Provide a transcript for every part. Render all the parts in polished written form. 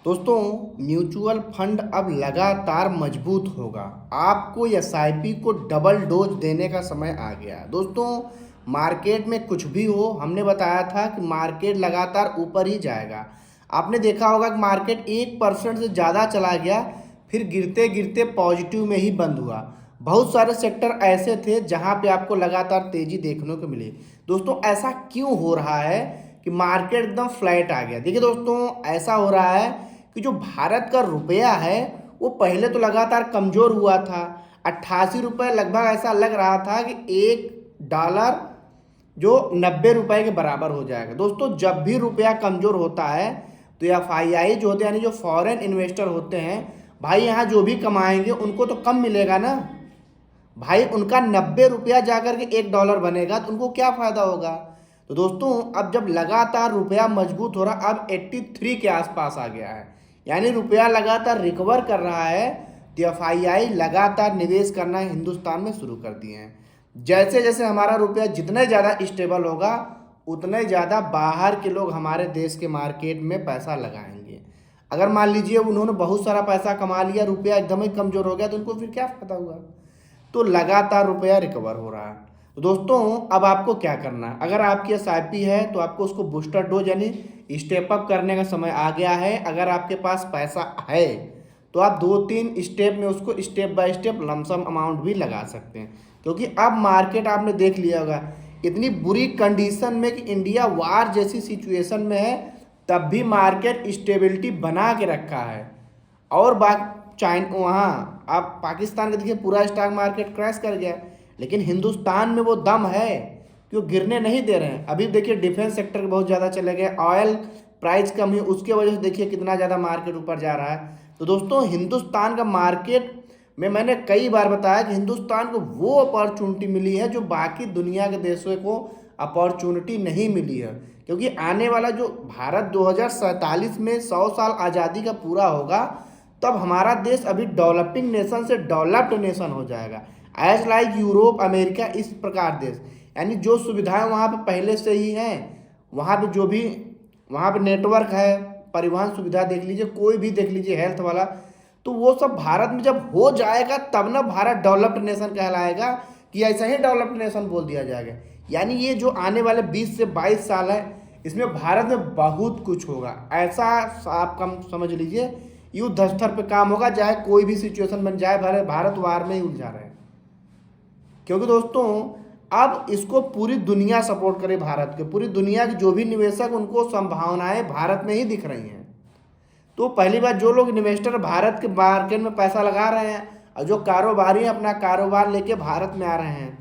दोस्तों, mutual fund अब लगातार मजबूत होगा। आपको एसआईपी को डबल डोज देने का समय आ गया है। दोस्तों, मार्केट में कुछ भी हो, हमने बताया था कि मार्केट लगातार ऊपर ही जाएगा। आपने देखा होगा कि मार्केट 1% से ज़्यादा चला गया, फिर गिरते गिरते पॉजिटिव में ही बंद हुआ। बहुत सारे सेक्टर ऐसे थे जहां पे आपको लगातार तेजी देखने को मिली। दोस्तों, ऐसा क्यों हो रहा है कि मार्केट एकदम फ्लैट आ गया? देखिए दोस्तों, ऐसा हो रहा है कि जो भारत का रुपया है वो पहले तो लगातार कमज़ोर हुआ था। 88 रुपये लगभग ऐसा लग रहा था कि $1 जो 90 रुपये के बराबर हो जाएगा। दोस्तों, जब भी रुपया कमज़ोर होता है तो एफआईआई जो होते हैं, यानी जो फॉरेन इन्वेस्टर होते हैं, भाई यहाँ जो भी कमाएंगे उनको तो कम मिलेगा ना। भाई उनका 90 रुपया जाकर के $1 बनेगा तो उनको क्या फ़ायदा होगा। तो दोस्तों, अब जब लगातार रुपया मजबूत हो रहा, अब 83 के आसपास आ गया है, यानी रुपया लगातार रिकवर कर रहा है, तो एफआईआई लगातार निवेश करना हिंदुस्तान में शुरू कर दिए हैं। जैसे जैसे हमारा रुपया जितने ज़्यादा स्टेबल होगा, उतने ज़्यादा बाहर के लोग हमारे देश के मार्केट में पैसा लगाएंगे। अगर मान लीजिए उन्होंने बहुत सारा पैसा कमा लिया, रुपया एकदम ही कमज़ोर हो गया, तो उनको फिर क्या फ़ायदा हुआ। तो लगातार रुपया रिकवर हो रहा है। तो दोस्तों, अब आपको क्या करना है? अगर आपकी एसआईपी है तो आपको उसको बूस्टर डोज यानी स्टेप अप करने का समय आ गया है। अगर आपके पास पैसा है तो आप 2-3 स्टेप में उसको step by step lump sum amount भी लगा सकते हैं, क्योंकि अब मार्केट आपने देख लिया होगा इतनी बुरी कंडीशन में कि इंडिया वार जैसी सिचुएशन में है, तब भी मार्केट स्टेबिलिटी बना के रखा है। और बाकी वहाँ आप पाकिस्तान का देखिए, पूरा स्टॉक मार्केट क्रैश कर गया, लेकिन हिंदुस्तान में वो दम है कि वो गिरने नहीं दे रहे हैं। अभी देखिए डिफेंस सेक्टर बहुत ज़्यादा चले गए, ऑयल प्राइस कम हुई, उसके वजह से देखिए कितना ज़्यादा मार्केट ऊपर जा रहा है। तो दोस्तों, हिंदुस्तान का मार्केट में मैंने कई बार बताया कि हिंदुस्तान को वो अपॉर्चुनिटी मिली है जो बाकी दुनिया के देशों को अपॉर्चुनिटी नहीं मिली है। क्योंकि आने वाला जो भारत 2047 में 100 साल आज़ादी का पूरा होगा, तब हमारा देश अभी डेवलपिंग नेशन से डेवलप्ड नेशन हो जाएगा, एज लाइक यूरोप, अमेरिका, इस प्रकार देश। यानी जो सुविधाएं वहाँ पे पहले से ही हैं, वहाँ पे जो भी वहाँ पे नेटवर्क है, परिवहन सुविधा देख लीजिए, कोई भी देख लीजिए, हेल्थ वाला, तो वो सब भारत में जब हो जाएगा तब ना भारत डेवलप्ड नेशन कहलाएगा, कि ऐसा ही डेवलप्ड नेशन बोल दिया जाएगा। यानी ये जो आने वाले 20 से 22 साल है, इसमें भारत में बहुत कुछ होगा। ऐसा आप कम समझ लीजिए, युद्ध स्तर पे काम होगा, चाहे कोई भी सिचुएशन बन जाए, भारत वार में ही उलझा रहे। क्योंकि दोस्तों, अब इसको पूरी दुनिया सपोर्ट करे, भारत के पूरी दुनिया के जो भी निवेशक, उनको संभावनाएं भारत में ही दिख रही हैं। तो पहली बात, जो लोग इन्वेस्टर भारत के मार्केट में पैसा लगा रहे हैं और जो कारोबारी अपना कारोबार लेके भारत में आ रहे हैं,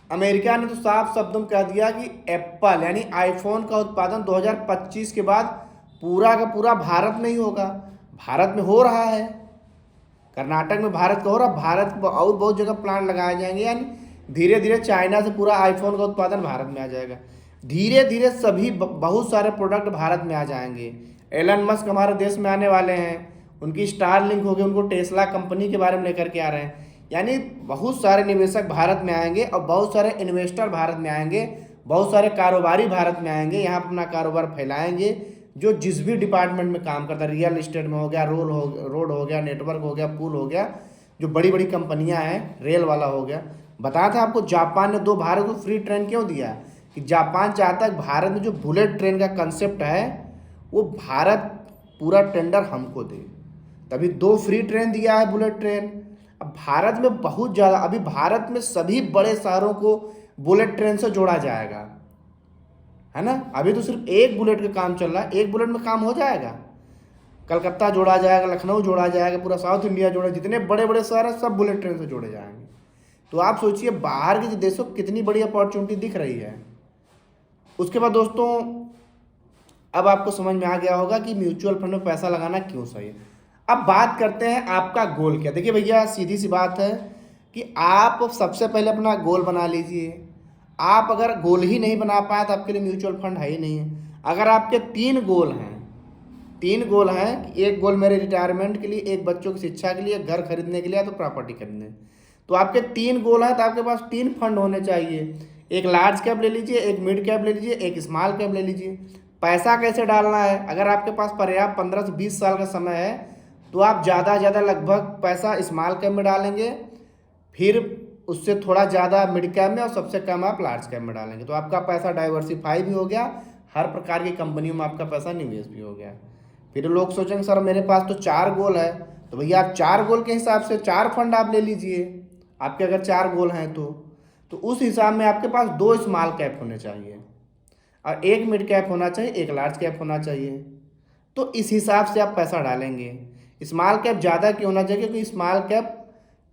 अमेरिका ने तो साफ शब्दों में कह दिया कि एप्पल यानी आईफोन का उत्पादन 2025 के बाद पूरा का पूरा भारत में ही होगा। भारत में हो रहा है, कर्नाटक में भारत का हो रहा, भारत में और बहुत जगह प्लांट लगाए जाएंगे। यानी धीरे धीरे चाइना से पूरा आईफोन का उत्पादन भारत में आ जाएगा। धीरे धीरे सभी बहुत सारे प्रोडक्ट भारत में आ जाएंगे। एलन मस्क हमारे देश में आने वाले हैं, उनकी स्टारलिंक होगी, उनको टेस्ला कंपनी के बारे में लेकर के आ रहे हैं। यानी बहुत सारे निवेशक भारत में आएंगे और बहुत सारे इन्वेस्टर भारत में आएंगे, बहुत सारे कारोबारी भारत में आएंगे, यहाँ पर अपना कारोबार फैलाएंगे। जो जिस भी डिपार्टमेंट में काम करता है, रियल इस्टेट में हो गया, रोड हो गया, नेटवर्क हो गया, पुल हो गया, जो बड़ी बड़ी कंपनियां हैं, रेल वाला हो गया। बताया था आपको, जापान ने 2 भारत को फ्री ट्रेन क्यों दिया, कि जापान चाहता है भारत में जो बुलेट ट्रेन का कंसेप्ट है वो भारत पूरा टेंडर हमको दे, तभी 2 फ्री ट्रेन दिया है, बुलेट ट्रेन। अब भारत में बहुत ज़्यादा, अभी भारत में सभी बड़े शहरों को बुलेट ट्रेन से जोड़ा जाएगा, है ना। अभी तो सिर्फ एक बुलेट का काम चल रहा है, एक बुलेट में काम हो जाएगा। कलकत्ता जोड़ा जाएगा, लखनऊ जोड़ा जाएगा, पूरा साउथ इंडिया जोड़ा, जितने बड़े बड़े शहर हैं सब बुलेट ट्रेन से जोड़े जाएंगे। तो आप सोचिए बाहर के देशों को कितनी बड़ी अपॉर्चुनिटी दिख रही है। उसके बाद दोस्तों, अब आपको समझ में आ गया होगा कि म्यूचुअल फंड में पैसा लगाना क्यों सही है। अब बात करते हैं आपका गोल क्या। देखिए भैया, सीधी सी बात है कि आप सबसे पहले अपना गोल बना लीजिए। आप अगर गोल ही नहीं बना पाए तो आपके लिए म्यूचुअल फंड है ही नहीं है। अगर आपके 3 गोल हैं, 3 गोल हैं, एक गोल मेरे रिटायरमेंट के लिए, एक बच्चों की शिक्षा के लिए, एक घर खरीदने के लिए, तो प्रॉपर्टी खरीदने, तो आपके 3 गोल हैं, तो आपके पास 3 फंड होने चाहिए। एक लार्ज कैप ले लीजिए, एक मिड कैप ले लीजिए, एक स्मॉल कैप ले लीजिए। पैसा कैसे डालना है, अगर आपके पास पर्याप्त 15 से 20 साल का समय है तो आप ज़्यादा से ज़्यादा लगभग पैसा स्मॉल कैप में डालेंगे, फिर उससे थोड़ा ज़्यादा मिड कैप में और सबसे कम आप लार्ज कैप में डालेंगे। तो आपका पैसा डाइवर्सिफाई भी हो गया, हर प्रकार की कंपनियों में आपका पैसा निवेश भी हो गया। फिर लोग सोचेंगे सर मेरे पास तो 4 गोल है, तो भैया आप 4 गोल के हिसाब से 4 फंड आप ले लीजिए। आपके अगर 4 गोल हैं तो उस हिसाब में आपके पास 2 स्मॉल कैप होने चाहिए और 1 मिड कैप होना चाहिए, 1 लार्ज कैप होना चाहिए। तो इस हिसाब से आप पैसा डालेंगे। स्मॉल कैप ज़्यादा क्यों होना चाहिए, क्योंकि स्मॉल कैप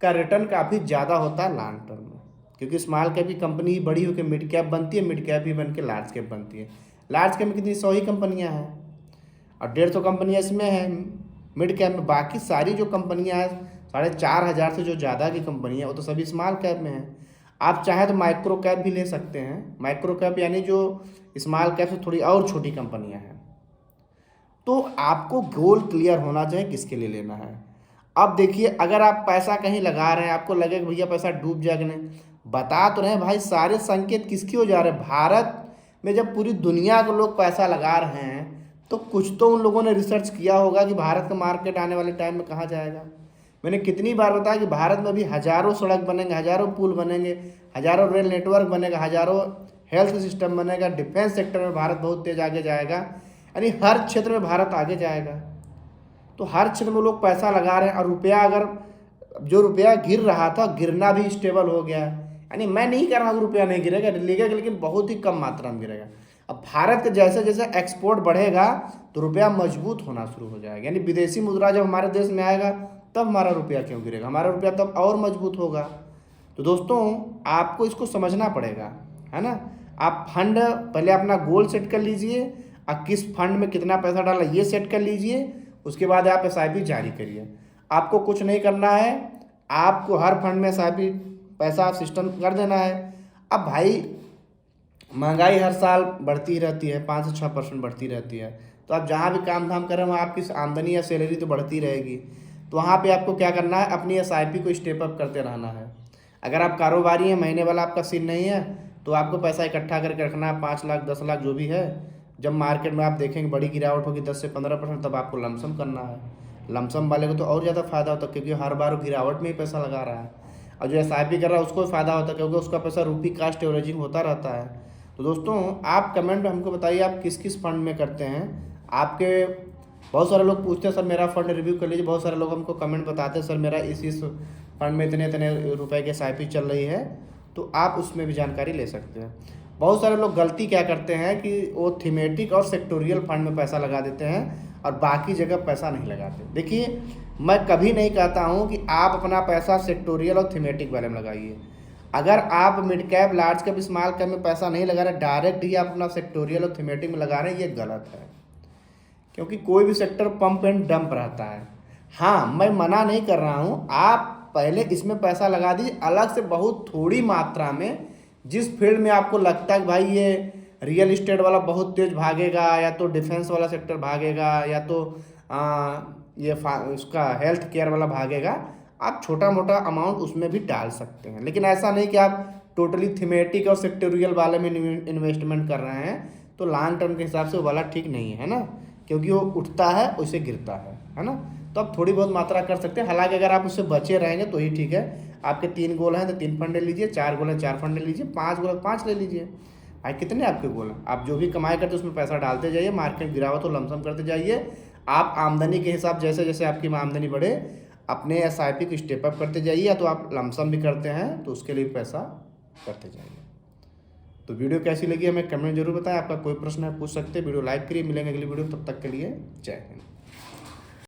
का रिटर्न काफ़ी ज़्यादा होता है लॉन्ग टर्म में, क्योंकि स्मॉल कैप की कंपनी ही बड़ी होकर मिड कैप बनती है, मिड कैप ही बन के लार्ज कैप बनती है। लार्ज कैप में कितनी 100 ही कंपनियाँ हैं और 150 कंपनियाँ इसमें हैं मिड कैप में। बाकी सारी जो कंपनियाँ हैं 4,500 से जो ज़्यादा की कंपनी है वो तो सभी स्मॉल कैप में हैं। आप चाहें तो माइक्रो कैप भी ले सकते हैं। माइक्रो कैप यानी जो स्मॉल कैप से थोड़ी और छोटी कंपनियां हैं। तो आपको गोल क्लियर होना चाहिए किसके लिए लेना है। अब देखिए, अगर आप पैसा कहीं लगा रहे हैं, आपको लगे कि भैया पैसा डूब जाएगा, नहीं, बता तो रहे भाई सारे संकेत किसकी हो जा रहे हैं। भारत में जब पूरी दुनिया के लोग पैसा लगा रहे हैं तो कुछ तो उन लोगों ने रिसर्च किया होगा कि भारत का मार्केट आने वाले टाइम में कहाँ जाएगा। मैंने कितनी बार बताया कि भारत में भी हज़ारों सड़क बनेंगे, हज़ारों पुल बनेंगे, हज़ारों रेल नेटवर्क बनेगा, हज़ारों हेल्थ सिस्टम बनेगा, डिफेंस सेक्टर में भारत बहुत तेज आगे जाएगा, यानी हर क्षेत्र में भारत आगे जाएगा। तो हर क्षेत्र में लोग पैसा लगा रहे हैं और रुपया, अगर जो रुपया गिर रहा था गिरना भी स्टेबल हो गया। यानी मैं नहीं कह रहा हूँ रुपया नहीं गिरेगा, लेकिन बहुत ही कम मात्रा में गिरेगा। अब भारत के जैसे जैसे एक्सपोर्ट बढ़ेगा तो रुपया मजबूत होना शुरू हो जाएगा, यानी विदेशी मुद्रा जब हमारे देश में आएगा तब हमारा रुपया क्यों गिरेगा, हमारा रुपया तब और मजबूत होगा। तो दोस्तों आपको इसको समझना पड़ेगा, है ना। आप फंड पहले अपना गोल सेट कर लीजिए और किस फंड में कितना पैसा डालना ये सेट कर लीजिए। उसके बाद आप SIP जारी करिए। आपको कुछ नहीं करना है, आपको हर फंड में SIP पैसा सिस्टम कर देना है। अब भाई महंगाई हर साल बढ़ती रहती है, 5 से 6% बढ़ती रहती है, तो आप जहाँ भी काम धाम करें वहाँ आपकी आमदनी या सैलरी तो बढ़ती रहेगी। तो वहाँ पे आपको क्या करना है, अपनी SIP को स्टेप अप करते रहना है। अगर आप कारोबारी हैं, महीने वाला आपका सीन नहीं है, तो आपको पैसा इकट्ठा करके रखना है, 5 लाख 10 लाख जो भी है। जब मार्केट में आप देखेंगे बड़ी गिरावट होगी 10 से 15%, तब आपको लमसम करना है। लमसम वाले को तो और ज़्यादा फायदा होता है, क्योंकि हर बार वो गिरावट में ही पैसा लगा रहा है, और जो SIP कर रहा है उसको फ़ायदा होता है, क्योंकि उसका पैसा रूपी कास्ट एवरेजिंग होता रहता है। तो दोस्तों आप कमेंट में हमको बताइए आप किस किस फंड में करते हैं। आपके बहुत सारे लोग पूछते हैं सर मेरा फंड रिव्यू कर लीजिए, बहुत सारे लोग हमको कमेंट बताते हैं सर मेरा इस फंड में इतने इतने रुपए की SIP चल रही है, तो आप उसमें भी जानकारी ले सकते हैं। बहुत सारे लोग गलती क्या करते हैं कि वो थीमेटिक और सेक्टोरियल फंड में पैसा लगा देते हैं और बाकी जगह पैसा नहीं लगाते। देखिए, मैं कभी नहीं कहता हूँ कि आप अपना पैसा सेक्टोरियल और थीमेटिक वाले में लगाइए। अगर आप mid cap, large cap, small cap में पैसा नहीं लगा रहे, डायरेक्ट ही आप अपना सेक्टोरियल और थीमेटिक में लगा रहे हैं, ये गलत है। क्योंकि कोई भी सेक्टर पंप एंड डंप रहता है। हाँ, मैं मना नहीं कर रहा हूँ, आप पहले इसमें पैसा लगा दीजिए अलग से बहुत थोड़ी मात्रा में। जिस फील्ड में आपको लगता है कि भाई ये रियल इस्टेट वाला बहुत तेज भागेगा, या तो डिफेंस वाला सेक्टर भागेगा, या तो उसका हेल्थ केयर वाला भागेगा, आप छोटा मोटा अमाउंट उसमें भी डाल सकते हैं। लेकिन ऐसा नहीं कि आप टोटली थीमेटिक और सेक्टोरियल वाले में इन्वेस्टमेंट कर रहे हैं, तो लॉन्ग टर्म के हिसाब से वो वाला ठीक नहीं है ना, क्योंकि वो उठता है वैसे गिरता है ना। तो आप थोड़ी बहुत मात्रा कर सकते हैं। हालांकि अगर आप उससे बचे रहेंगे तो ही ठीक है। आपके 3 गोल हैं तो 3 फंड ले लीजिए, 4 गोल हैं 4 फंड ले लीजिए, 5 गोल है 5 ले लीजिए। भाई कितने आपके गोल हैं, आप जो भी कमाई करते उसमें पैसा डालते जाइए, मार्केट गिरावट तो लमसम करते जाइए। आप आमदनी के हिसाब जैसे जैसे आपकी आमदनी बढ़े अपने SIP को स्टेप अप करते जाइए, या तो आप लमसम भी करते हैं तो उसके लिए पैसा करते जाइए। तो वीडियो कैसी लगी हमें कमेंट जरूर बताएं। आपका कोई प्रश्न है पूछ सकते हैं। वीडियो लाइक करिए। मिलेंगे अगली वीडियो, तब तक के लिए जय हिंद।